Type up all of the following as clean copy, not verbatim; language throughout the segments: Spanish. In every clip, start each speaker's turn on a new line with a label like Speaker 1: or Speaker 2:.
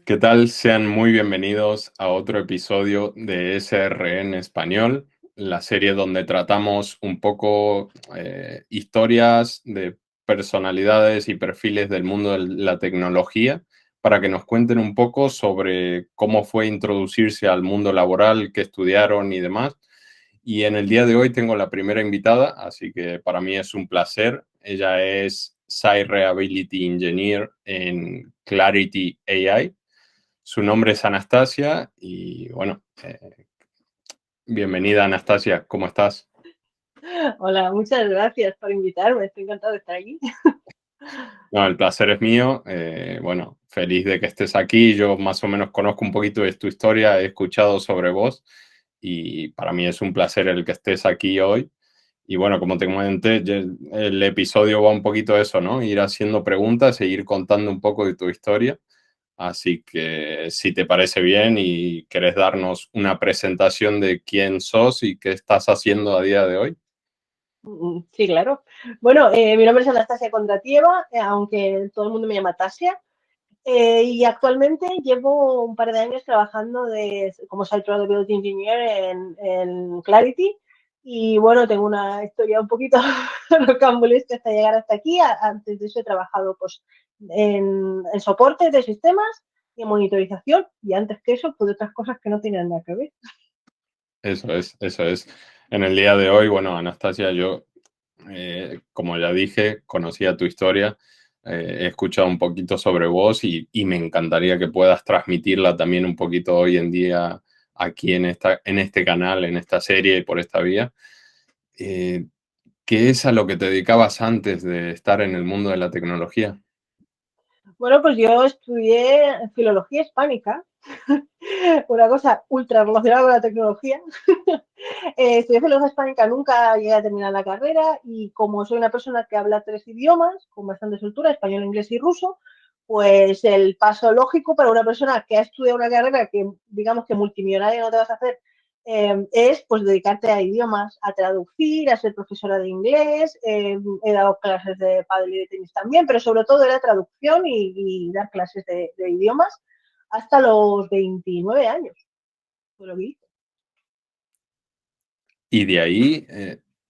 Speaker 1: ¿Qué tal? Sean muy bienvenidos a otro episodio de SRE en español, la serie donde tratamos un poco historias de personalidades y perfiles del mundo de la tecnología para que nos cuenten un poco sobre cómo fue introducirse al mundo laboral, qué estudiaron y demás. Y en el día de hoy tengo la primera invitada, así que para mí es un placer. Ella es Site Reliability Engineer en Clarity AI. Su nombre es Anastasia y bueno, bienvenida Anastasia, ¿cómo estás?
Speaker 2: Hola, muchas gracias por invitarme. Estoy encantada de estar aquí.
Speaker 1: No, el placer es mío. Bueno, feliz de que estés aquí. Yo más o menos conozco un poquito de tu historia, he escuchado sobre vos y para mí es un placer el que estés aquí hoy. Y bueno, como te comenté, el episodio va un poquito de eso, ¿no? Ir haciendo preguntas e ir contando un poco de tu historia. Así que si te parece bien y querés darnos una presentación de quién sos y qué estás haciendo a día de hoy.
Speaker 2: Sí, claro. Bueno, mi nombre es Anastasia Kondratieva, aunque todo el mundo me llama Tasia. Y actualmente llevo un par de años trabajando como Site Reliability Engineer en Clarity. Y bueno, tengo una historia un poquito rocambolesca hasta llegar hasta aquí. Antes de eso he trabajado pues, en soporte de sistemas y en monitorización. Y antes que eso, pues otras cosas que no tienen nada que ver.
Speaker 1: Eso es, eso es. En el día de hoy, bueno, Anastasia, yo, como ya dije, conocía tu historia, he escuchado un poquito sobre vos y me encantaría que puedas transmitirla también un poquito hoy en día aquí en este canal, en esta serie y por esta vía. Eh, ¿Qué es a lo que te dedicabas antes de estar en el mundo de la tecnología?
Speaker 2: Bueno, pues yo estudié filología hispánica, una cosa ultra relacionada con la tecnología. Estudié filología hispánica, nunca llegué a terminar la carrera y como soy una persona que habla tres idiomas con bastante soltura, español, inglés y ruso, pues el paso lógico para una persona que ha estudiado una carrera que digamos que multimillonaria no te vas a hacer es pues dedicarte a idiomas, a traducir, a ser profesora de inglés, he dado clases de pádel y de tenis también, pero sobre todo era traducción y dar clases de idiomas hasta los 29 años, fue lo que hice.
Speaker 1: Y de ahí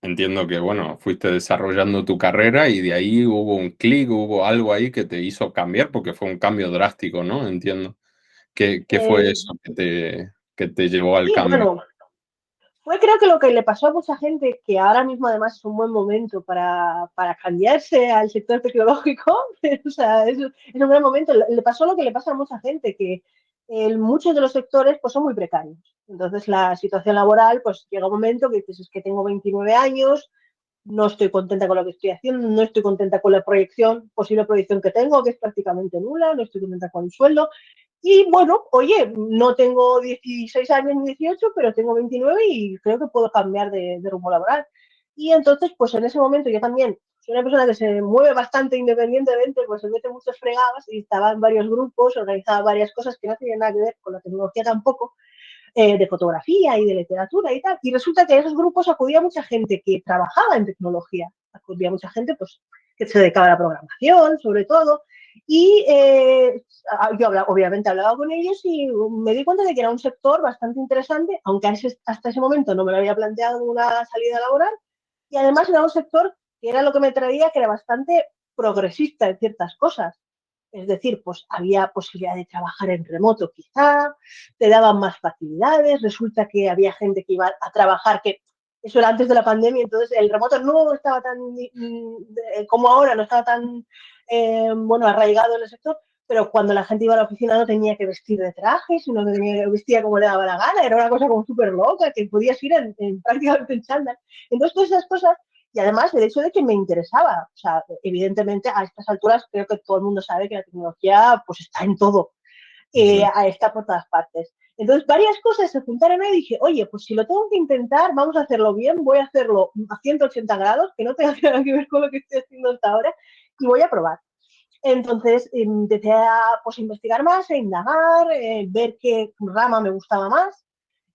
Speaker 1: entiendo que, bueno, fuiste desarrollando tu carrera y de ahí hubo un clic, hubo algo ahí que te hizo cambiar porque fue un cambio drástico, ¿no? Entiendo. ¿Qué fue
Speaker 2: Eh,
Speaker 1: eso que te llevó al
Speaker 2: sí,
Speaker 1: cambio?
Speaker 2: bueno, fue creo que lo que le pasó a mucha gente, que ahora mismo además es un buen momento para cambiarse al sector tecnológico, o sea, es un buen momento. Le pasó lo que le pasa a mucha gente, que muchos de los sectores pues, son muy precarios. Entonces la situación laboral, pues llega un momento que dices, es que tengo 29 años, no estoy contenta con lo que estoy haciendo, no estoy contenta con la proyección, posible proyección que tengo, que es prácticamente nula, no estoy contenta con el sueldo. Y bueno, oye, no tengo 16 años ni 18, pero tengo 29 y creo que puedo cambiar de rumbo laboral. Y entonces, pues en ese momento yo también soy una persona que se mueve bastante independientemente, pues se mete muchos fregados y estaba en varios grupos, organizaba varias cosas que no tenían nada que ver con la tecnología tampoco, de fotografía y de literatura y tal. Y resulta que a esos grupos acudía mucha gente que trabajaba en tecnología, acudía mucha gente pues, que se dedicaba a la programación, sobre todo. Y yo obviamente hablaba con ellos y me di cuenta de que era un sector bastante interesante, aunque hasta ese momento no me lo había planteado una salida laboral. Y además era un sector que era lo que me traía, que era bastante progresista en ciertas cosas. Es decir, pues había posibilidad de trabajar en remoto quizá, te daban más facilidades, resulta que había gente que iba a trabajar, que eso era antes de la pandemia, entonces el remoto no estaba tan, como ahora, no estaba tan, bueno, arraigado en el sector, pero cuando la gente iba a la oficina no tenía que vestir de traje, sino que tenía que vestir como le daba la gana, era una cosa como súper loca, que podías ir prácticamente en chándal. Entonces todas esas cosas y además el hecho de que me interesaba, o sea, evidentemente a estas alturas creo que todo el mundo sabe que la tecnología pues está en todo,
Speaker 1: Ujú.
Speaker 2: está por todas partes. Entonces varias cosas se juntaron y dije, oye, pues si lo tengo que intentar, vamos a hacerlo bien, voy a hacerlo a 180 grados, que no tenga nada que ver con lo que estoy haciendo hasta ahora, y voy a probar. Entonces empecé a pues, investigar más, a indagar, ver qué rama me gustaba más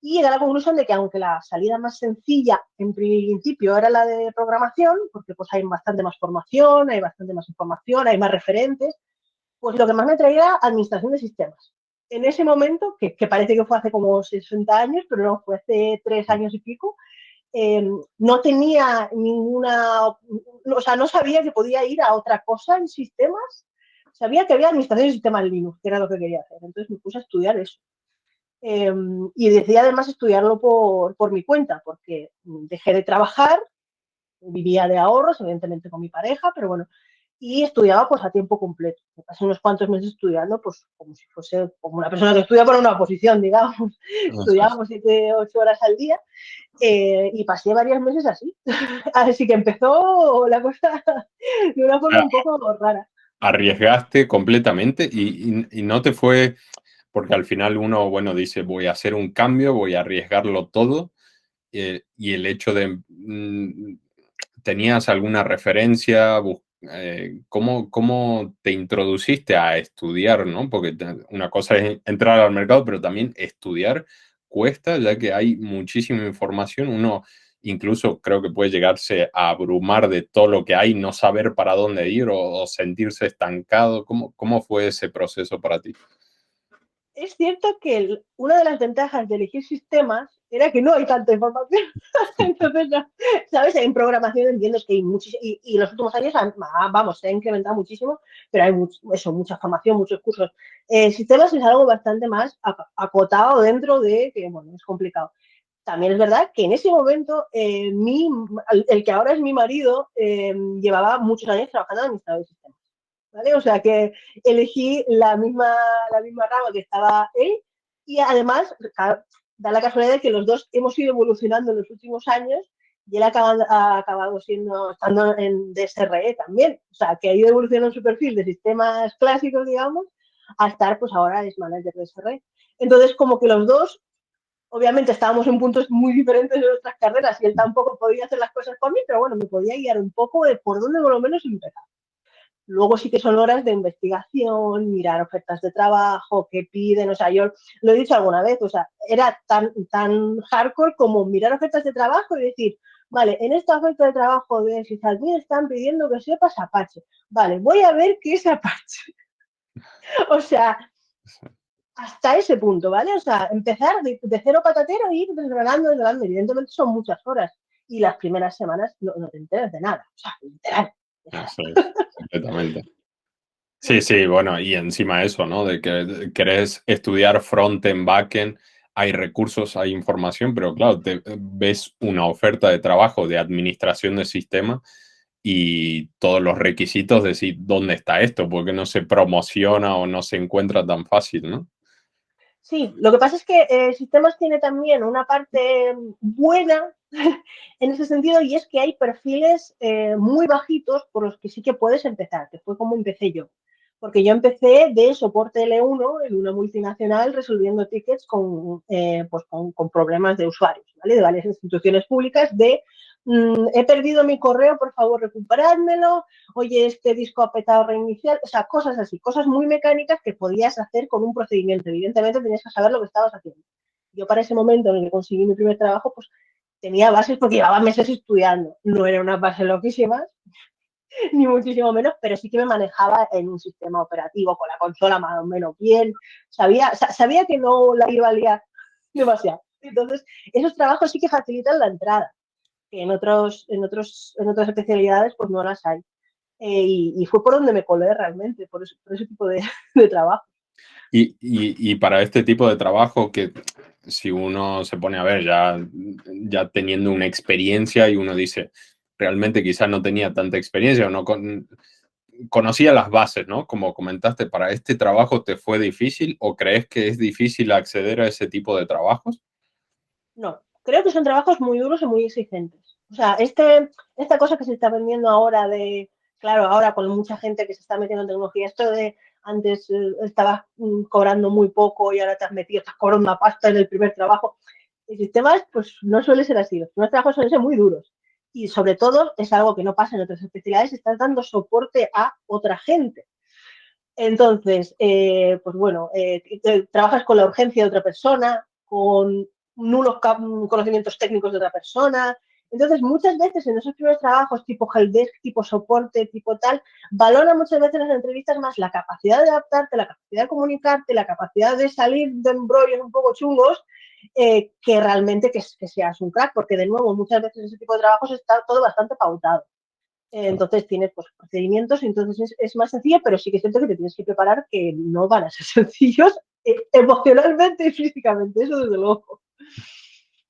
Speaker 2: y llegué a la conclusión de que aunque la salida más sencilla en principio era la de programación, porque pues hay bastante más formación, hay bastante más información, hay más referentes, pues lo que más me traía era administración de sistemas. en ese momento, que parece que fue hace como 60 años, pero no, fue hace 3 años y pico, no tenía ninguna, o sea, no sabía que podía ir a otra cosa en sistemas, sabía que había administración de sistemas Linux, que era lo que quería hacer, entonces me puse a estudiar eso. Y decidí además estudiarlo por mi cuenta, porque dejé de trabajar, vivía de ahorros, evidentemente con mi pareja, pero bueno, y estudiaba pues a tiempo completo. Me pasé unos cuantos meses estudiando pues como si fuese como una persona que estudia para una oposición, digamos.
Speaker 1: Eso
Speaker 2: Estudiaba
Speaker 1: es.
Speaker 2: pues 7, 8 horas al día y pasé varios meses así. Así que empezó la cosa de una
Speaker 1: O
Speaker 2: forma
Speaker 1: sea,
Speaker 2: un poco rara.
Speaker 1: arriesgaste completamente y no te fue, porque al final uno, bueno, dice, voy a hacer un cambio, voy a arriesgarlo todo, y el hecho de, ¿tenías alguna referencia? ¿Cómo te introduciste a estudiar, ¿no? Porque una cosa es entrar al mercado, pero también estudiar cuesta, ya que hay muchísima información. Uno incluso creo que puede llegarse a abrumar de todo lo que hay, no saber para dónde ir o sentirse estancado. ¿Cómo fue ese proceso para ti?
Speaker 2: Es cierto que una de las ventajas de elegir sistemas era que no hay tanta información. Entonces, ¿sabes? En programación entiendes que hay muchísimo, y los últimos años, vamos, se ha incrementado muchísimo, pero hay mucha formación, muchos cursos. Sistemas es algo bastante más acotado dentro de que, bueno, es complicado. También es verdad que en ese momento, el que ahora es mi marido, llevaba muchos años trabajando en administrador de sistemas. ¿Vale? O sea que elegí la misma rama que estaba él y además da la casualidad de que los dos hemos ido evolucionando en los últimos años y él ha acabado estando en DSRE también. O sea, que ha ido evolucionando su perfil de sistemas clásicos, digamos, a estar, pues ahora es manager de DSRE. Entonces, como que los dos, obviamente, estábamos en puntos muy diferentes de nuestras carreras y él tampoco podía hacer las cosas por mí, pero bueno, me podía guiar un poco de por dónde por lo menos empezar. Luego sí que son horas de investigación, mirar ofertas de trabajo, qué piden, o sea, yo lo he dicho alguna vez, o sea, era tan hardcore como mirar ofertas de trabajo y decir, vale, en esta oferta de trabajo de sysadmin están pidiendo que sepas Apache, vale, voy a ver qué es Apache. O sea, hasta ese punto, ¿vale? O sea, empezar de cero patatero y ir desgranando, evidentemente son muchas horas y las primeras semanas no te enteras de nada, o sea, literal.
Speaker 1: Eso es, completamente. Sí, sí, bueno, y encima eso, ¿no? De que querés estudiar front-end, back-end, hay recursos, hay información, pero claro, ves una oferta de trabajo de administración de sistema y todos los requisitos, decir, ¿dónde está esto? Porque no se promociona o no se encuentra tan fácil, ¿no?
Speaker 2: Sí, lo que pasa es que Sistemas tiene también una parte buena en ese sentido y es que hay perfiles muy bajitos por los que sí que puedes empezar, que fue como empecé yo. Porque yo empecé de soporte L1 en una multinacional resolviendo tickets con problemas de usuarios, ¿vale? De varias instituciones públicas he perdido mi correo, por favor, recuperádmelo, oye, este disco ha petado reiniciar, o sea, cosas así, cosas muy mecánicas que podías hacer con un procedimiento. Evidentemente tenías que saber lo que estabas haciendo. Yo para ese momento en el que conseguí mi primer trabajo, pues tenía bases porque llevaba meses estudiando. No eran unas bases loquísimas, ni muchísimo menos, pero sí que me manejaba en un sistema operativo con la consola más o menos bien. Sabía que no la iba a liar demasiado. Entonces, esos trabajos sí que facilitan la entrada, que en otras especialidades pues no las hay. Y fue por donde me colé realmente, por ese tipo de trabajo.
Speaker 1: Y para este tipo de trabajo que si uno se pone a ver ya teniendo una experiencia y uno dice, realmente quizás no tenía tanta experiencia o no conocía las bases, ¿no? Como comentaste, ¿para este trabajo te fue difícil o crees que es difícil acceder a ese tipo de trabajos?
Speaker 2: No, creo que son trabajos muy duros y muy exigentes. O sea, esta cosa que se está vendiendo ahora claro, ahora con mucha gente que se está metiendo en tecnología, esto de antes estabas cobrando muy poco y ahora te has metido, estás cobrando una pasta en el primer trabajo. El sistema pues no suele ser así. Los primeros trabajos suelen ser muy duros. Y sobre todo es algo que no pasa en otras especialidades, estás dando soporte a otra gente. Entonces, pues bueno, trabajas con la urgencia de otra persona, con nulos conocimientos técnicos de otra persona, Entonces, muchas veces en esos primeros trabajos, tipo helpdesk, tipo soporte, tipo tal, valora muchas veces en las entrevistas más la capacidad de adaptarte, la capacidad de comunicarte, la capacidad de salir de embrollos un poco chungos, que realmente que seas un crack, porque de nuevo, muchas veces en ese tipo de trabajos está todo bastante pautado. Entonces tienes pues, procedimientos, entonces es más sencillo, pero sí que es cierto que te tienes que preparar que no van a ser sencillos emocionalmente y físicamente, eso desde luego.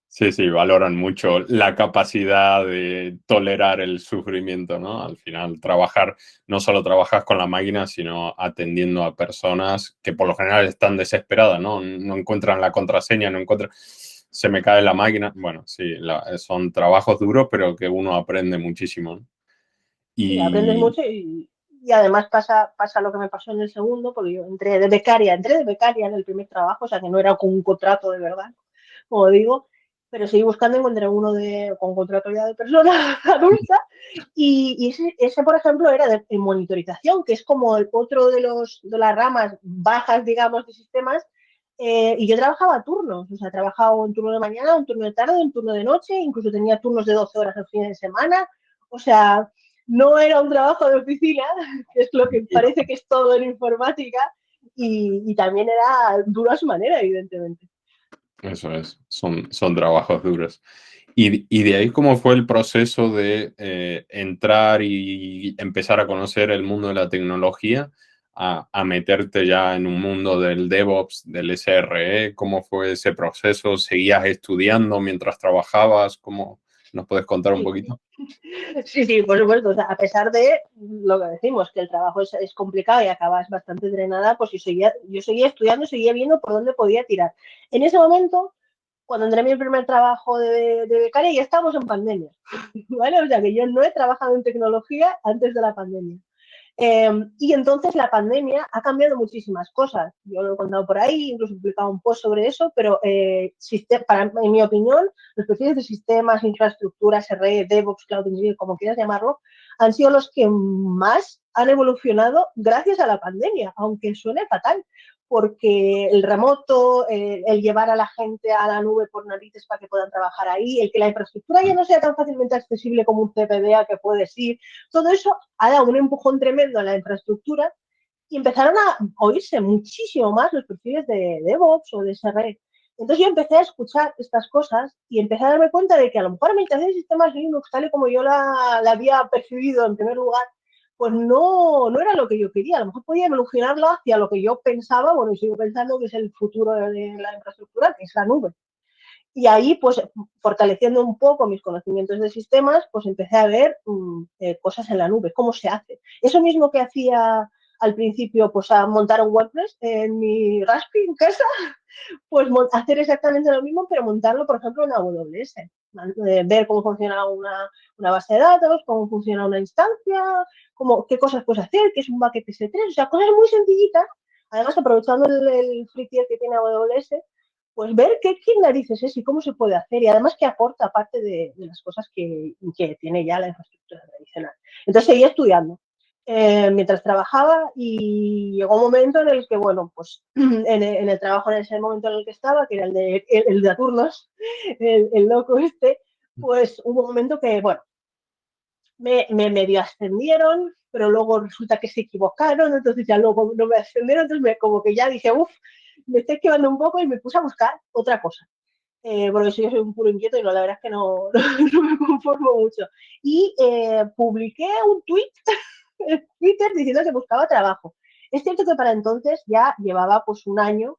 Speaker 1: Sí, sí, valoran mucho la capacidad de tolerar el sufrimiento, ¿no? Al final, trabajar, no solo trabajas con la máquina, sino atendiendo a personas que por lo general están desesperadas, ¿no? No encuentran la contraseña, no encuentran, se me cae la máquina. Bueno, sí, son trabajos duros, pero que uno aprende muchísimo, ¿no?
Speaker 2: Sí, aprendes
Speaker 1: Y
Speaker 2: mucho y además pasa lo que me pasó en el segundo, porque yo entré de becaria en el primer trabajo, o sea que no era con un contrato de verdad, como digo, pero seguí buscando, encontré uno con contrato ya de persona adulta y ese, por ejemplo, era de monitorización, que es como el otro de las ramas bajas, digamos, de sistemas, y yo trabajaba a turnos, o sea, trabajaba un turno de mañana, un turno de tarde, un turno de noche, incluso tenía turnos de 12 horas al fin de semana, o sea, no era un trabajo de oficina, que es lo que parece que es todo en informática, y también era duro a su manera, evidentemente.
Speaker 1: eso es, son trabajos duros. Y de ahí, ¿cómo fue el proceso de entrar y empezar a conocer el mundo de la tecnología, a meterte ya en un mundo del DevOps, del SRE? ¿Cómo fue ese proceso? ¿Seguías estudiando mientras trabajabas? ¿Cómo nos puedes contar un
Speaker 2: Sí,
Speaker 1: poquito?
Speaker 2: sí, sí, por supuesto. O sea, a pesar de lo que decimos, que el trabajo es complicado y acabas bastante drenada, pues yo seguía estudiando, seguía viendo por dónde podía tirar. En ese momento, cuando entré en mi primer trabajo de becaria, ya estábamos en pandemia, ¿vale? O sea, que yo no he trabajado en tecnología antes de la pandemia. Y entonces la pandemia ha cambiado muchísimas cosas. Yo lo he contado por ahí, incluso he publicado un post sobre eso, pero en mi opinión, los perfiles de sistemas, infraestructuras, RE, DevOps, Cloud Engineering, como quieras llamarlo, han sido los que más han evolucionado gracias a la pandemia, aunque suene fatal, porque el remoto, el llevar a la gente a la nube por narices para que puedan trabajar ahí, el que la infraestructura ya no sea tan fácilmente accesible como un CPD que puedes ir, todo eso ha dado un empujón tremendo a la infraestructura y empezaron a oírse muchísimo más los perfiles de DevOps o de SRE. Entonces yo empecé a escuchar estas cosas y empecé a darme cuenta de que a lo mejor la administración de sistemas Linux, tal y como yo la había percibido en primer lugar, pues no era lo que yo quería. A lo mejor podía evolucionarlo hacia lo que yo pensaba, bueno, y sigo pensando que es el futuro de la infraestructura, que es la nube. Y ahí, pues, fortaleciendo un poco mis conocimientos de sistemas, pues empecé a ver cosas en la nube, cómo se hace. Eso mismo que hacía al principio, pues a montar un WordPress en mi Raspberry en casa, pues hacer exactamente lo mismo, pero montarlo, por ejemplo, en AWS. Ver cómo funciona una base de datos, cómo funciona una instancia, qué cosas puedes hacer, qué es un bucket S3, o sea, cosas muy sencillitas. Además, aprovechando el free tier que tiene AWS, pues ver qué narices es y cómo se puede hacer y además qué aporta aparte de las cosas que tiene ya la infraestructura tradicional. Entonces seguía estudiando mientras trabajaba y llegó un momento en el que, bueno, pues en el trabajo en ese momento en el que estaba, que era el de turnos, el loco este, pues hubo un momento que, bueno, me medio ascendieron, pero luego resulta que se equivocaron, entonces ya luego no me ascendieron, entonces como que ya dije, uff, me estoy quemando un poco y me puse a buscar otra cosa. Porque yo soy un puro inquieto y no, la verdad es que no, no me conformo mucho. Y publiqué un tweet en Twitter diciendo que buscaba trabajo. Es cierto que para entonces ya llevaba pues un año,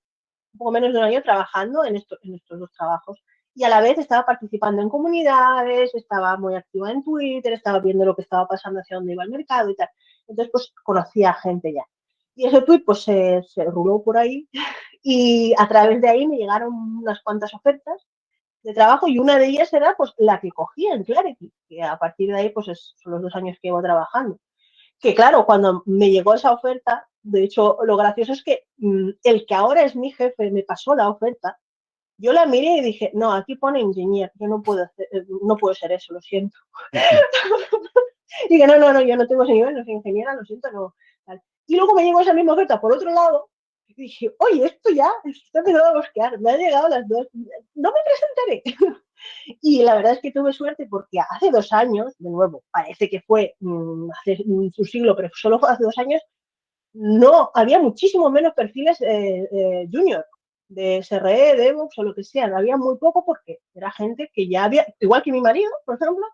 Speaker 2: un poco menos de un año trabajando en estos dos trabajos. Y a la vez estaba participando en comunidades, estaba muy activa en Twitter, estaba viendo lo que estaba pasando, hacia dónde iba el mercado y tal. Entonces, pues conocía a gente ya. Y ese tweet pues se ruló por ahí y a través de ahí me llegaron unas cuantas ofertas de trabajo y una de ellas era pues la que cogí en Clarity, que a partir de ahí pues son los 2 años que llevo trabajando. Que claro, cuando me llegó esa oferta, de hecho lo gracioso es que el que ahora es mi jefe me pasó la oferta, yo la miré y dije, no, aquí pone ingeniero, yo no puedo ser eso, lo siento. Y dije, no, yo no tengo ese nivel, no soy ingeniera, lo siento, no. Tal. Y luego me llegó esa misma oferta por otro lado, Y dije, oye, esto ya se está empezando a bosquear, me han llegado las dos, no me presentaré. Y la verdad es que tuve suerte porque hace 2 años, de nuevo, parece que fue hace su siglo, pero solo fue hace 2 años, no, había muchísimo menos perfiles junior de SRE, DevOps o lo que sea. Había muy poco porque era gente que ya había, igual que mi marido, por ejemplo,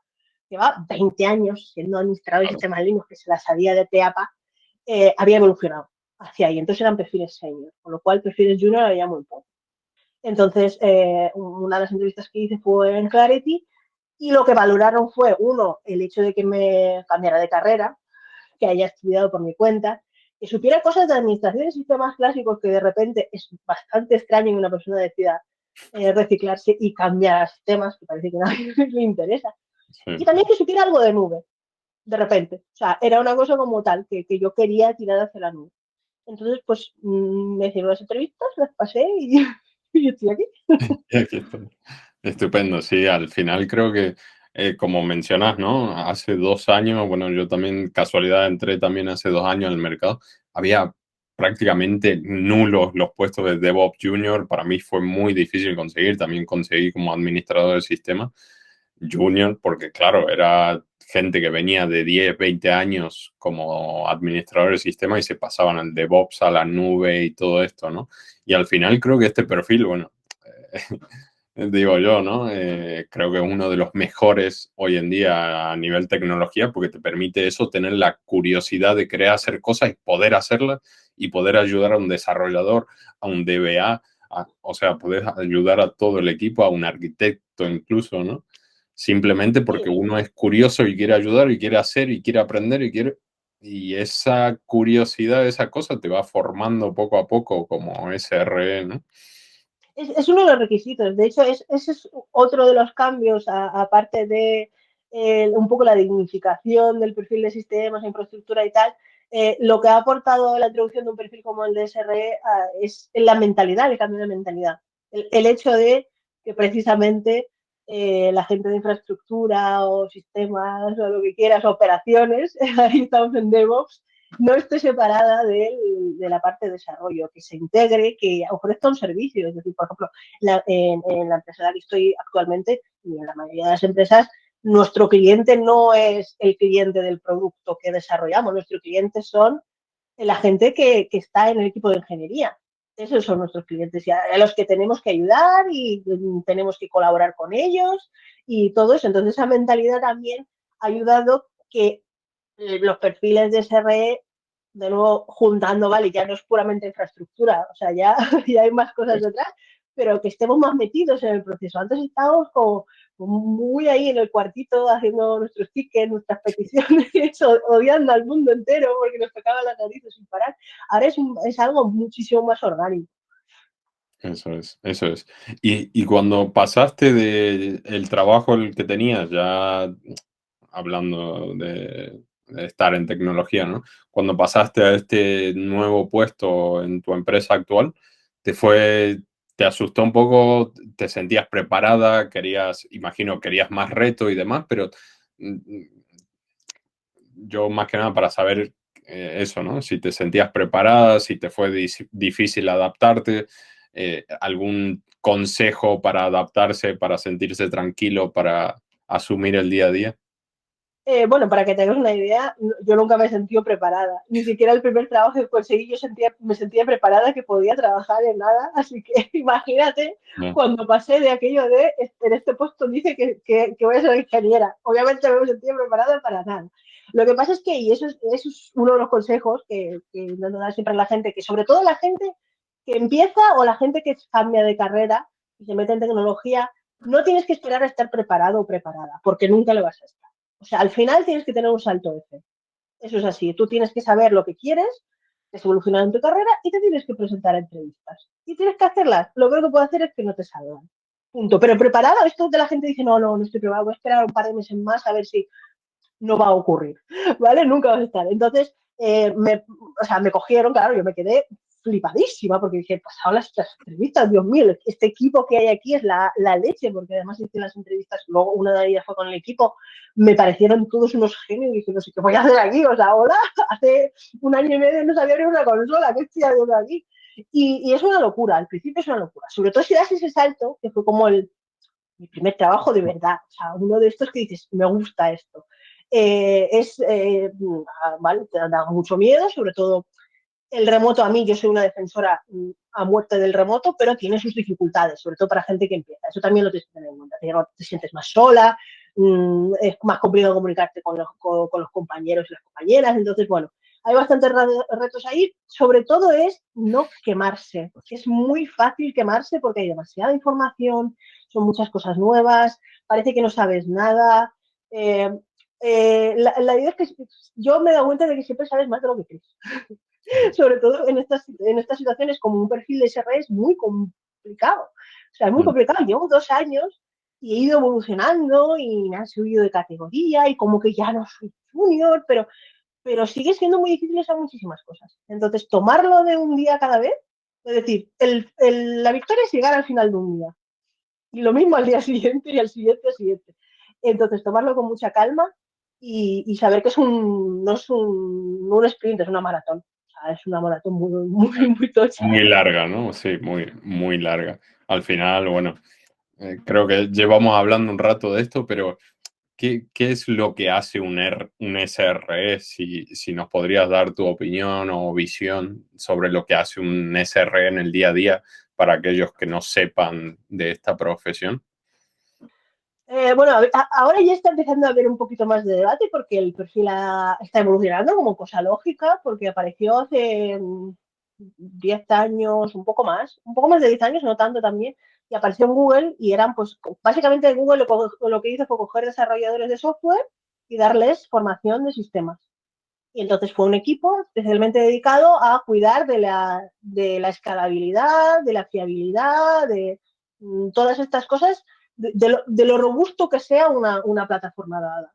Speaker 2: lleva 20 años siendo administrador de
Speaker 1: Claro.
Speaker 2: sistemas Linux, que se la sabía de teapa, había evolucionado hacia ahí. Entonces eran perfiles senior, con lo cual perfiles junior había muy poco. Entonces, una de las entrevistas que hice fue en Clarity y lo que valoraron fue, uno, el hecho de que me cambiara de carrera, que haya estudiado por mi cuenta, que supiera cosas de administración de sistemas clásicos que de repente es bastante extraño que una persona decida reciclarse y cambiar a sistemas, que parece que a nadie le interesa. Y
Speaker 1: Sí.
Speaker 2: también que supiera algo de nube, de repente. O sea, era una cosa como tal, que yo quería tirar hacia la nube. Entonces, pues me hicieron las entrevistas, las pasé y, y estoy aquí.
Speaker 1: Y aquí estoy. Estupendo, sí, al final creo que, como mencionas, ¿no? Hace 2 años, bueno, yo también, casualidad, entré también hace 2 años al mercado, había prácticamente nulos los puestos de DevOps Junior, para mí fue muy difícil conseguir, también conseguí como administrador de sistema Junior, porque claro, era gente que venía de 10 20 años como administrador de sistema y se pasaban al DevOps, a la nube y todo esto, ¿no? Y al final creo que este perfil, bueno, digo yo, ¿no? Creo que es uno de los mejores hoy en día a nivel tecnología porque te permite eso, tener la curiosidad de querer hacer cosas y poder hacerlas y poder ayudar a un desarrollador, a un DBA, o sea, poder ayudar a todo el equipo, a un arquitecto incluso, ¿no? Simplemente porque
Speaker 2: Sí,
Speaker 1: uno es curioso y quiere ayudar y quiere hacer y quiere aprender y quiere... Y esa curiosidad, esa cosa te va formando poco a poco como SRE, ¿no?
Speaker 2: es uno de los requisitos. De hecho, ese es otro de los cambios, aparte de un poco la dignificación del perfil de sistemas, infraestructura y tal. Lo que ha aportado la introducción de un perfil como el de SRE es la mentalidad, el cambio de mentalidad. El hecho de que precisamente la gente de infraestructura o sistemas o lo que quieras, operaciones, ahí estamos en DevOps, no esté separada de la parte de desarrollo, que se integre, que ofrezca un servicio. Es decir, por ejemplo, en la empresa en la que estoy actualmente y en la mayoría de las empresas, nuestro cliente no es el cliente del producto que desarrollamos, nuestros clientes son la gente que está en el equipo de ingeniería. Esos son nuestros clientes y a los que tenemos que ayudar y tenemos que colaborar con ellos y todo eso. Entonces, esa mentalidad también ha ayudado que los perfiles de SRE, de nuevo, juntando, vale, ya no es puramente infraestructura, o sea, ya, ya hay más cosas detrás, pero que estemos más metidos en el proceso. Antes estábamos como muy ahí en el cuartito haciendo nuestros tickets, nuestras peticiones, odiando al mundo entero porque nos tocaba la nariz sin parar. Ahora es algo muchísimo más orgánico.
Speaker 1: Eso es, eso es. Y cuando pasaste de el trabajo el que tenías, ya hablando de estar en tecnología, ¿no? Cuando pasaste a este nuevo puesto en tu empresa actual, ¿te fue, te asustó un poco? ¿Te sentías preparada? Querías, imagino, querías más reto y demás, pero mm, yo más que nada para saber eso, ¿no? Si te sentías preparada, si te fue difícil adaptarte, algún consejo para adaptarse, para sentirse tranquilo, para asumir el día a día.
Speaker 2: Bueno, para que tengas una idea, yo nunca me he sentido preparada. Ni siquiera el primer trabajo que conseguí yo me sentía preparada que podía trabajar en nada. Así que imagínate
Speaker 1: No,
Speaker 2: cuando pasé de aquello de en este puesto dice que voy a ser ingeniera. Obviamente no me sentía preparada para nada. Lo que pasa es que, y eso es uno de los consejos que intento dar siempre a la gente, que sobre todo la gente que empieza o la gente que cambia de carrera y se mete en tecnología, no tienes que esperar a estar preparado o preparada, porque nunca lo vas a estar. O sea, al final tienes que tener un salto de fe. Eso es así. Tú tienes que saber lo que quieres, evolucionar en tu carrera y te tienes que presentar a entrevistas. Y tienes que hacerlas. Lo que puedo hacer es que no te salgan. Punto. Pero preparado, esto de la gente dice, no, no, no estoy preparado, voy a esperar un par de meses más a ver si no va a ocurrir. ¿Vale? Nunca vas a estar. Entonces, o sea, me cogieron, claro, yo me quedé flipadísima porque dije, pasado las entrevistas, Dios mío, este equipo que hay aquí es la leche, porque además hice las entrevistas, luego una de ellas fue con el equipo, me parecieron todos unos genios y dije, no sé qué voy a hacer aquí, o sea, ahora, hace un año y medio no sabía ni una consola, ¿qué estoy haciendo aquí? Y es una locura, al principio es una locura. Sobre todo si das ese salto, que fue como mi primer trabajo de verdad. O sea, uno de estos que dices, me gusta esto. Vale, te da mucho miedo, sobre todo el remoto a mí, yo soy una defensora a muerte del remoto, pero tiene sus dificultades, sobre todo para gente que empieza. Eso también lo tienes que tener en cuenta. Te sientes más sola, es más complicado comunicarte con los compañeros y las compañeras. Entonces, bueno, hay bastantes retos ahí. Sobre todo es no quemarse. Es muy fácil quemarse porque hay demasiada información, son muchas cosas nuevas, parece que no sabes nada. Eh, la idea es que yo me he dado cuenta de que siempre sabes más de lo que crees. Sobre todo en estas situaciones como un perfil de SR es muy complicado. O sea, es muy complicado. Llevo 2 años y he ido evolucionando y me han subido de categoría y como que ya no soy junior, pero sigue siendo muy difícil esas muchísimas cosas. Entonces, tomarlo de un día cada vez, es decir, la victoria es llegar al final de un día. Y lo mismo al día siguiente y al siguiente, al siguiente. Entonces, tomarlo con mucha calma y saber que no es un sprint, es una maratón. O sea, es una maratón muy, muy, muy tocha.
Speaker 1: Muy larga, ¿no? Sí, muy, muy larga. Al final, bueno, creo que llevamos hablando un rato de esto, pero ¿qué es lo que hace un SRE? Si nos podrías dar tu opinión o visión sobre lo que hace un SRE en el día a día para aquellos que no sepan de esta profesión.
Speaker 2: Bueno, ahora ya está empezando a haber un poquito más de debate porque el perfil está evolucionando como cosa lógica, porque apareció hace 10 años, un poco más de 10 años, no tanto también, y apareció en Google y eran, pues, básicamente Google lo que hizo fue coger desarrolladores de software y darles formación de sistemas. Y entonces fue un equipo especialmente dedicado a cuidar de la escalabilidad, de la fiabilidad, de todas estas cosas, de lo robusto que sea una plataforma dada.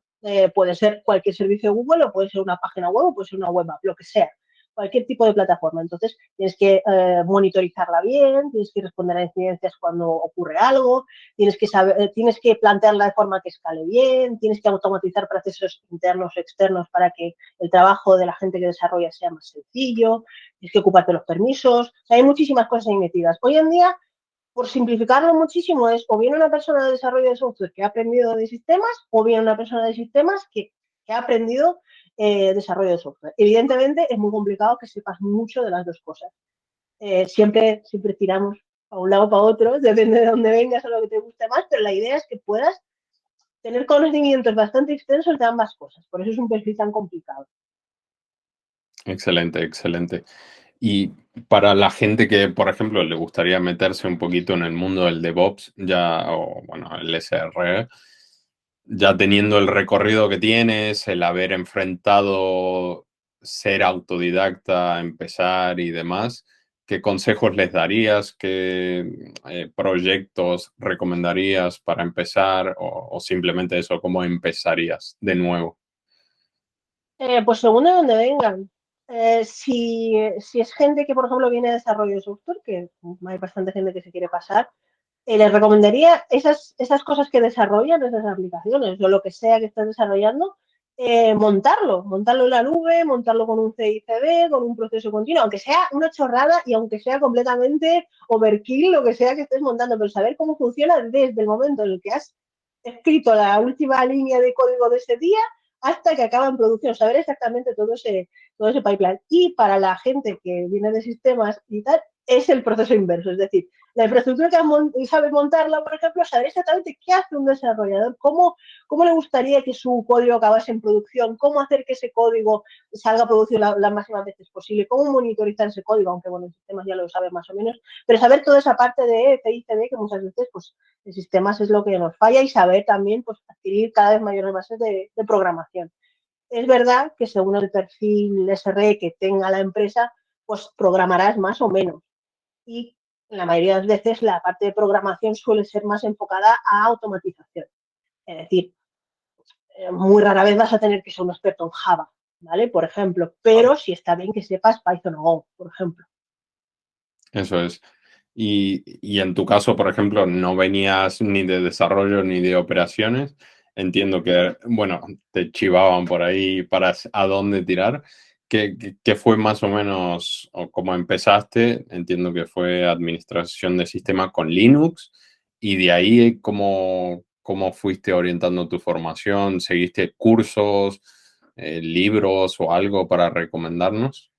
Speaker 2: Puede ser cualquier servicio de Google o puede ser una página web o puede ser una web app, lo que sea. Cualquier tipo de plataforma. Entonces, tienes que monitorizarla bien, tienes que responder a incidencias cuando ocurre algo, tienes que plantearla de forma que escale bien, tienes que automatizar procesos internos o externos para que el trabajo de la gente que desarrolla sea más sencillo, tienes que ocuparte de los permisos. O sea, hay muchísimas cosas ahí metidas. Hoy en día, por simplificarlo muchísimo, es o bien una persona de desarrollo de software que ha aprendido de sistemas o bien una persona de sistemas que ha aprendido desarrollo de software. Evidentemente, es muy complicado que sepas mucho de las dos cosas. Siempre tiramos para un lado o para otro, depende de dónde vengas o lo que te guste más, pero la idea es que puedas tener conocimientos bastante extensos de ambas cosas. Por eso es un perfil tan complicado.
Speaker 1: Excelente, excelente. Y para la gente que, por ejemplo, le gustaría meterse un poquito en el mundo del DevOps, ya, o bueno, el SRE, ya teniendo el recorrido que tienes, el haber enfrentado ser autodidacta, empezar y demás, ¿qué consejos les darías? ¿Qué proyectos recomendarías para empezar? O simplemente eso, ¿cómo empezarías de nuevo?
Speaker 2: Pues según de dónde vengan. Si es gente que, por ejemplo, viene de desarrollo de software, que hay bastante gente que se quiere pasar, les recomendaría esas cosas que desarrollan, esas aplicaciones o lo que sea que estés desarrollando, montarlo en la nube, montarlo con un CI/CD, con un proceso continuo, aunque sea una chorrada y aunque sea completamente overkill, lo que sea que estés montando, pero saber cómo funciona desde el momento en el que has escrito la última línea de código de ese día hasta que acaba en producción, saber exactamente todo ese pipeline. Y para la gente que viene de sistemas y tal, es el proceso inverso, es decir, la infraestructura que sabe montarla, por ejemplo, saber exactamente qué hace un desarrollador, cómo le gustaría que su código acabase en producción, cómo hacer que ese código salga a producción las máximas veces posible, cómo monitorizar ese código, aunque bueno, en sistemas ya lo sabe más o menos, pero saber toda esa parte de CICD que muchas veces pues en sistemas es lo que nos falla y saber también pues adquirir cada vez mayores bases de programación. Es verdad que según el perfil SRE que tenga la empresa, pues programarás más o menos. Y la mayoría de las veces la parte de programación suele ser más enfocada a automatización. Es decir, muy rara vez vas a tener que ser un experto en Java, ¿vale? Por ejemplo, pero sí está bien que sepas Python o Go, por ejemplo.
Speaker 1: Eso es. Y en tu caso, por ejemplo, no venías ni de desarrollo ni de operaciones. Entiendo que, bueno, te chivaban por ahí para a dónde tirar. ¿Qué fue más o menos, o cómo empezaste? Entiendo que fue administración de sistemas con Linux, y de ahí, ¿cómo fuiste orientando tu formación? ¿Seguiste cursos, libros o algo para recomendarnos?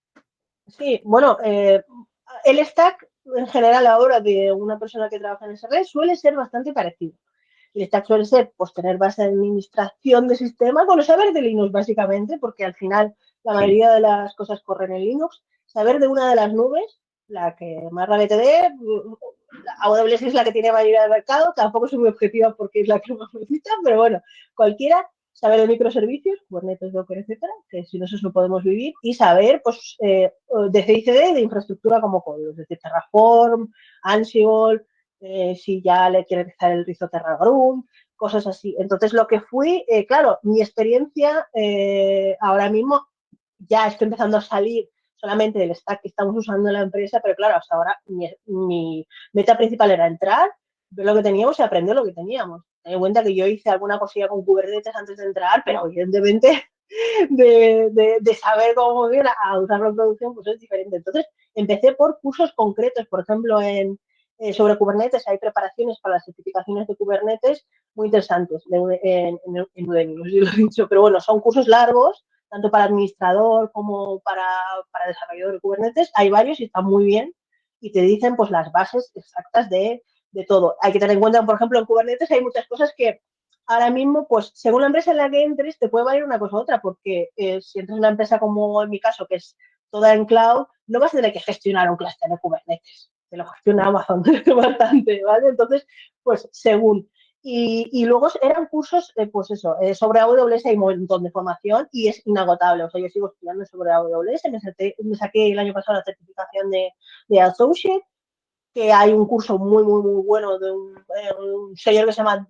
Speaker 2: Sí, bueno, el stack en general ahora de una persona que trabaja en esa red suele ser bastante parecido. El stack suele ser pues, tener base de administración de sistemas, bueno, saber de Linux básicamente, porque al final la
Speaker 1: Sí.
Speaker 2: mayoría de las cosas corren en Linux, saber de una de las nubes, la que más rabia te dé, AWS es la que tiene mayoría de mercado, tampoco soy muy objetiva porque es la que más me gusta, pero bueno, cualquiera, saber de microservicios, Kubernetes, Docker, etcétera, que sin eso no podemos vivir, y saber pues, de CICD, de infraestructura como código, es decir, Terraform, Ansible, si ya le quiere rezar el rizo Terragrun, cosas así. Entonces, lo que fui, claro, mi experiencia ahora mismo ya estoy empezando a salir solamente del stack que estamos usando en la empresa, pero claro, hasta ahora mi meta principal era entrar, ver lo que teníamos y aprender lo que teníamos. Ten en cuenta que yo hice alguna cosilla con Kubernetes antes de entrar, pero evidentemente de saber cómo funciona a usarlo en producción, pues es diferente. Entonces, empecé por cursos concretos, por ejemplo, sobre Kubernetes hay preparaciones para las certificaciones de Kubernetes muy interesantes en Udemy, no sé si lo he dicho, pero bueno, son cursos largos, tanto para administrador como para desarrollador de Kubernetes, hay varios y están muy bien y te dicen pues las bases exactas de todo. Hay que tener en cuenta, por ejemplo, en Kubernetes hay muchas cosas que ahora mismo, pues según la empresa en la que entres, te puede valer una cosa u otra, porque si entras en una empresa como en mi caso, que es toda en cloud, no vas a tener que gestionar un clúster de Kubernetes. Te lo gestiona Amazon bastante, ¿vale? Entonces, pues según. Y luego eran cursos, pues eso, sobre AWS hay un montón de formación y es inagotable. O sea, yo sigo estudiando sobre AWS, me saqué el año pasado la certificación de Associate, que hay un curso muy, muy, muy bueno de un señor que se llama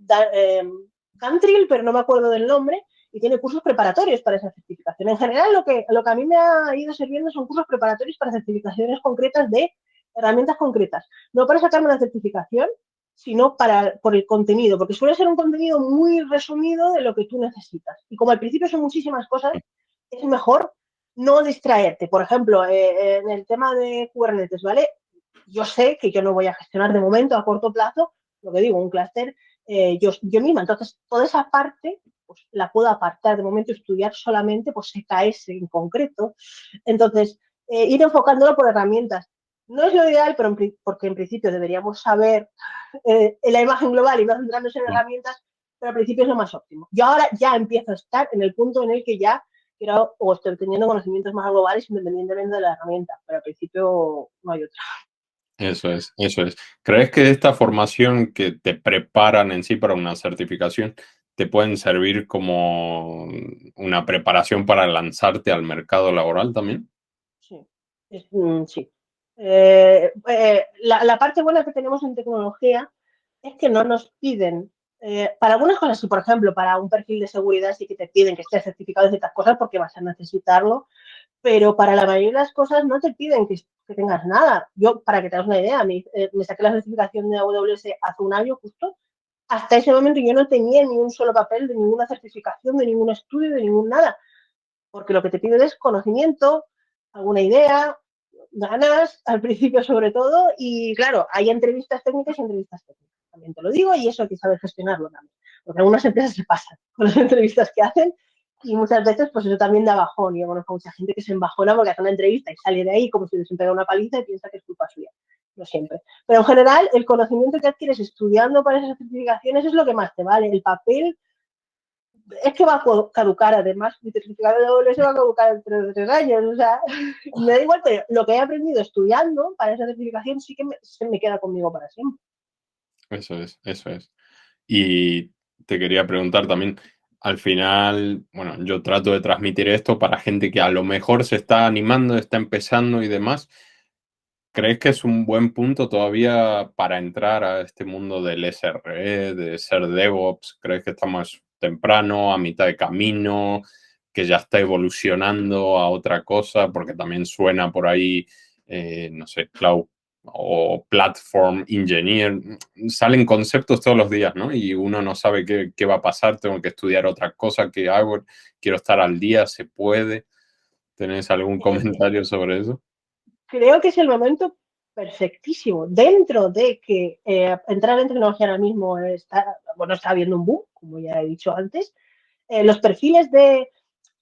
Speaker 2: Cantril, pero no me acuerdo del nombre, y tiene cursos preparatorios para esa certificación. En general, lo que a mí me ha ido sirviendo son cursos preparatorios para certificaciones concretas de herramientas concretas. No para sacarme la certificación, sino por el contenido, porque suele ser un contenido muy resumido de lo que tú necesitas. Y como al principio son muchísimas cosas, es mejor no distraerte. Por ejemplo, en el tema de Kubernetes, ¿vale? Yo sé que yo no voy a gestionar de momento a corto plazo, lo que digo, un clúster yo misma. Entonces, toda esa parte pues, la puedo apartar de momento, estudiar solamente pues, CKS en concreto. Entonces, ir enfocándolo por herramientas. No es lo ideal, pero porque en principio deberíamos saber en la imagen global y no centrarnos en herramientas, pero al principio es lo más óptimo. Yo ahora ya empiezo a estar en el punto en el que ya quiero o estoy teniendo conocimientos más globales independientemente de la herramienta, pero al principio no hay otra.
Speaker 1: Eso es, eso es. ¿Crees que esta formación que te preparan en sí para una certificación te pueden servir como una preparación para lanzarte al mercado laboral también?
Speaker 2: Sí, sí. La parte buena que tenemos en tecnología es que no nos piden, para algunas cosas, sí, por ejemplo, para un perfil de seguridad sí que te piden que estés certificado de ciertas cosas porque vas a necesitarlo, pero para la mayoría de las cosas no te piden que tengas nada. Yo, para que te hagas una idea, me saqué la certificación de AWS hace un año justo. Hasta ese momento yo no tenía ni un solo papel de ninguna certificación, de ningún estudio, de ningún nada, porque lo que te piden es conocimiento, alguna idea, ganas, al principio sobre todo, y claro, hay entrevistas técnicas y entrevistas técnicas, también te lo digo, y eso hay que saber gestionarlo también, porque algunas empresas se pasan con las entrevistas que hacen, y muchas veces pues eso también da bajón, y yo conozco a mucha gente que se embajona porque hace una entrevista y sale de ahí como si les pegado una paliza y piensa que es culpa suya, no siempre. Pero en general, el conocimiento que adquieres estudiando para esas certificaciones es lo que más te vale, el papel es que va a caducar, además, mi certificado de doble se va a caducar dentro de 3 años, o sea, me da igual, pero lo que he aprendido estudiando para esa certificación sí que se me queda conmigo para siempre.
Speaker 1: Eso es, eso es. Y te quería preguntar también, al final, bueno, yo trato de transmitir esto para gente que a lo mejor se está animando, está empezando y demás. ¿Crees que es un buen punto todavía para entrar a este mundo del SRE, de ser DevOps? ¿Crees que estamos temprano, a mitad de camino, que ya está evolucionando a otra cosa? Porque también suena por ahí, no sé, cloud o platform engineer. Salen conceptos todos los días, ¿no? Y uno no sabe qué va a pasar, tengo que estudiar otra cosa, ¿qué hago? Quiero estar al día, ¿se puede? ¿Tenés algún
Speaker 2: Eh,
Speaker 1: comentario sobre eso?
Speaker 2: Creo que es el momento perfectísimo. Dentro de que entrar en tecnología ahora mismo está, bueno, está habiendo un boom, como ya he dicho antes, los perfiles de,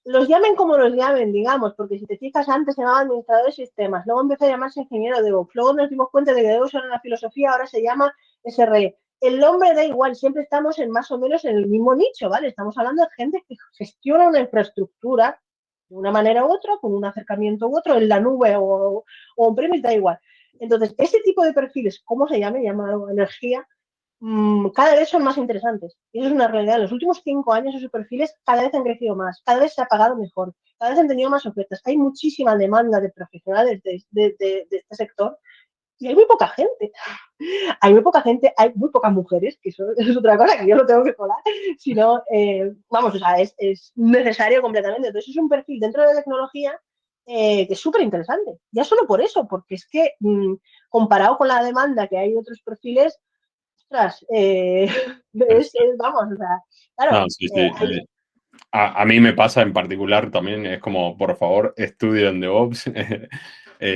Speaker 2: los llamen como los llamen, digamos, porque si te fijas antes se llamaba administrador de sistemas, luego empezó a llamarse ingeniero de DevOps, luego nos dimos cuenta de que DevOps era una filosofía, ahora se llama SRE. El nombre da igual, siempre estamos en más o menos en el mismo nicho, ¿vale? Estamos hablando de gente que gestiona una infraestructura de una manera u otra, con un acercamiento u otro, en la nube o en premise, da igual. Entonces, ese tipo de perfiles, ¿cómo se llame? Llamado energía, cada vez son más interesantes. Y eso es una realidad. En los últimos 5 años esos perfiles cada vez han crecido más, cada vez se ha pagado mejor, cada vez han tenido más ofertas. Hay muchísima demanda de profesionales de este sector y hay muy poca gente. Hay muy poca gente, hay muy pocas mujeres, que eso es otra cosa que yo no tengo que colar, sino, vamos, o sea, es necesario completamente. Entonces es un perfil dentro de la tecnología que es súper interesante. Ya solo por eso, porque es que comparado con la demanda que hay de otros perfiles, ostras, vamos, o sea,
Speaker 1: No,
Speaker 2: claro,
Speaker 1: sí, sí.
Speaker 2: hay,
Speaker 1: A mí me pasa en particular también, es como, por favor, estudien DevOps,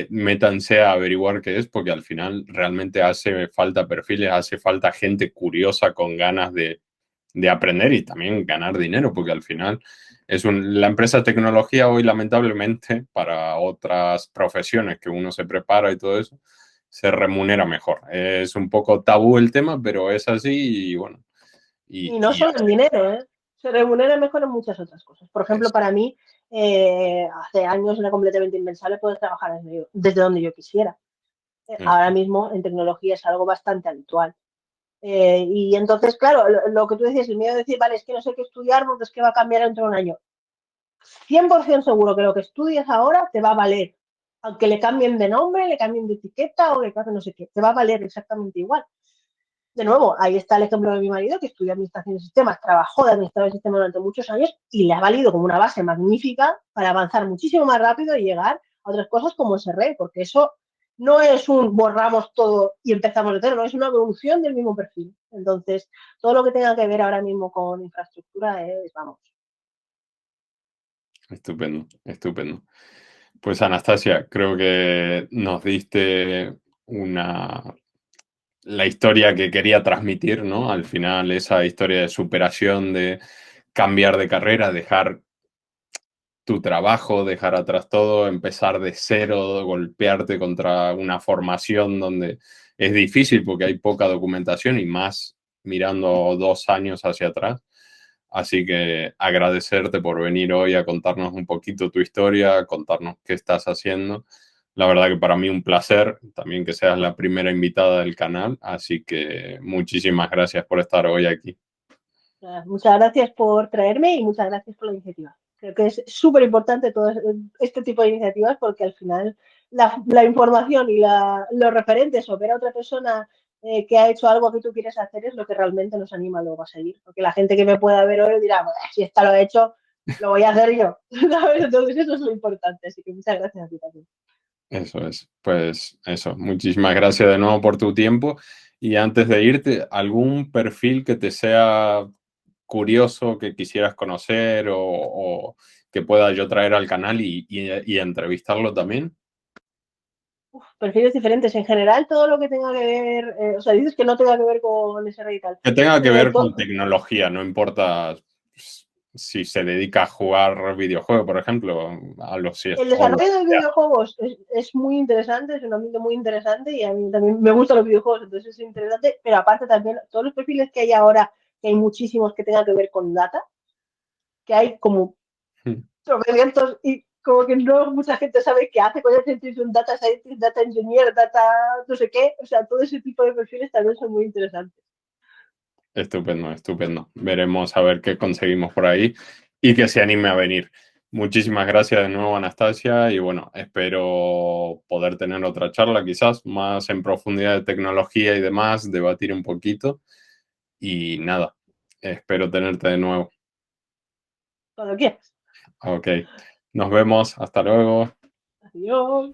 Speaker 1: métanse a averiguar qué es, porque al final realmente hace falta perfiles, hace falta gente curiosa con ganas de aprender y también ganar dinero, porque al final la empresa de tecnología hoy, lamentablemente, para otras profesiones que uno se prepara y todo eso, se remunera mejor. Es un poco tabú el tema, pero es así y bueno,
Speaker 2: y no
Speaker 1: y
Speaker 2: solo en dinero, ¿eh? Se remunera mejor en muchas otras cosas. Por ejemplo,
Speaker 1: es,
Speaker 2: para mí, hace años era completamente impensable poder trabajar desde donde yo quisiera.
Speaker 1: es,
Speaker 2: Ahora mismo en tecnología es algo bastante habitual. Y entonces, claro, lo que tú decías, el miedo de decir, vale, es que no sé qué estudiar porque es que va a cambiar dentro de un año. 100% seguro que lo que estudias ahora te va a valer. Aunque le cambien de nombre, le cambien de etiqueta o le cambien no sé qué, te va a valer exactamente igual. De nuevo, ahí está el ejemplo de mi marido que estudió administración de sistemas, trabajó de administrador de sistemas durante muchos años y le ha valido como una base magnífica para avanzar muchísimo más rápido y llegar a otras cosas como SRE, porque eso no es un borramos todo y empezamos de cero, no es una evolución del mismo perfil. Entonces, todo lo que tenga que ver ahora mismo con infraestructura es, vamos.
Speaker 1: estupendo, estupendo. Pues Anastasia, creo que nos diste la historia que quería transmitir, ¿no? Al final, esa historia de superación, de cambiar de carrera, dejar tu trabajo, dejar atrás todo, empezar de cero, golpearte contra una formación donde es difícil porque hay poca documentación y más mirando 2 años hacia atrás. Así que agradecerte por venir hoy a contarnos un poquito tu historia, contarnos qué estás haciendo. La verdad que para mí un placer también que seas la primera invitada del canal, así que muchísimas gracias por estar hoy aquí.
Speaker 2: Muchas gracias por traerme y muchas gracias por la iniciativa. Creo que es súper importante todo este tipo de iniciativas porque al final la información y los referentes o ver a otra persona que ha hecho algo que tú quieres hacer es lo que realmente nos anima luego a seguir. Porque la gente que me pueda ver hoy dirá, bueno, si esta lo ha hecho, lo voy a hacer yo. ¿Sabes? Entonces eso es lo importante. Así que muchas gracias a ti también.
Speaker 1: Eso es. Pues eso, muchísimas gracias de nuevo por tu tiempo. Y antes de irte, ¿algún perfil que te sea curioso que quisieras conocer o que pueda yo traer al canal y entrevistarlo también?
Speaker 2: Perfiles diferentes. En general, todo lo que tenga que ver, o sea, dices que no tenga que ver con ese y tal.
Speaker 1: Que tenga que ver con
Speaker 2: To-
Speaker 1: tecnología, no importa si se dedica a jugar videojuegos, por ejemplo, a los si
Speaker 2: El
Speaker 1: o lo
Speaker 2: desarrollo de
Speaker 1: que sea.
Speaker 2: videojuegos es muy interesante, es un ámbito muy interesante y a mí también me gustan los videojuegos, entonces es interesante, pero aparte también todos los perfiles que hay ahora, que hay muchísimos que tengan que ver con data, que hay como tropecientos y como que no mucha gente sabe qué hace con el un data scientist, data engineer, data no sé qué, o sea, todo ese tipo de perfiles también son muy interesantes.
Speaker 1: Estupendo, estupendo. Veremos a ver qué conseguimos por ahí y que se anime a venir. Muchísimas gracias de nuevo, Anastasia, y bueno, espero poder tener otra charla, quizás más en profundidad de tecnología y demás, debatir un poquito. Y nada, espero tenerte de nuevo.
Speaker 2: Cuando quieras.
Speaker 1: Ok, nos vemos, hasta luego.
Speaker 2: Adiós.